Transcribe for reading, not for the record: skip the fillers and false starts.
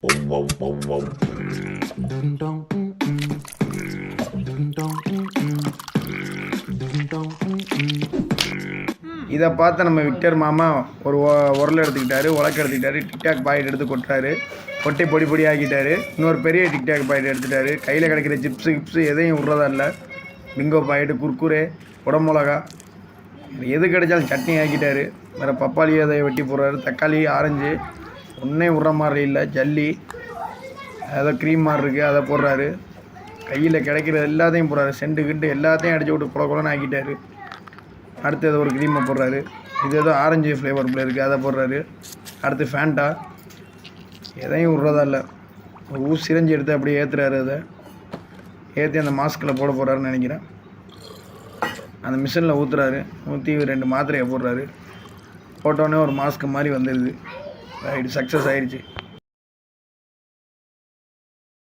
இதை பார்த்து நம்ம விக்டர் மாமா ஒரு உரல் எடுத்துக்கிட்டாரு, உலக்க எடுத்துக்கிட்டாரு, டிக்டாக் பாக்கெட் எடுத்து கொட்டுறாரு, கொட்டி பொடி பொடி ஆக்கிட்டாரு. இன்னொரு பெரிய டிக்டாக் பாக்கெட் எடுத்துட்டாரு. கையில் கிடைக்கிற சிப்ஸு எதையும் விட்றதா இல்லை. பிங்கோ பாக்கெட்டு, குர்குரே, குடமிளகா, எது கிடைச்சாலும் சட்னி ஆக்கிட்டாரு. வேறு பப்பாளி அதை வெட்டி போடுறாரு, தக்காளி, ஆரஞ்சு, ஒன்றே விட்ற மாதிரி இல்லை. ஜல்லி ஏதோ க்ரீம் மாதிரி இருக்குது, அதை போடுறாரு. கையில் கிடைக்கிறது எல்லாத்தையும் போடுறாரு. செண்டு கிண்டு எல்லாத்தையும் அடிச்சு விட்டு குளன்னு ஆக்கிட்டாரு. அடுத்து ஏதோ ஒரு க்ரீமை போடுறாரு. இது ஏதோ ஆரஞ்சு ஃப்ளேவர் போல இருக்குது, அதை போடுறாரு. அடுத்து ஃபேண்டா, எதையும் விட்றதா இல்லை. ஒரு ஊசி சிரஞ்சி எடுத்து அப்படியே ஏற்றுறாரு. அதை ஏற்றி அந்த மாஸ்கில் போட போகிறாருன்னு நினைக்கிறேன். அந்த மிஷினில் ஊற்றுறாரு. ஊற்றி 2 மாத்திரையை போடுறாரு. போட்டோடனே ஒரு மாஸ்க்கு மாதிரி வந்துடுது. ரைட்டு, சக்ஸஸ் ஆயிடுச்சு.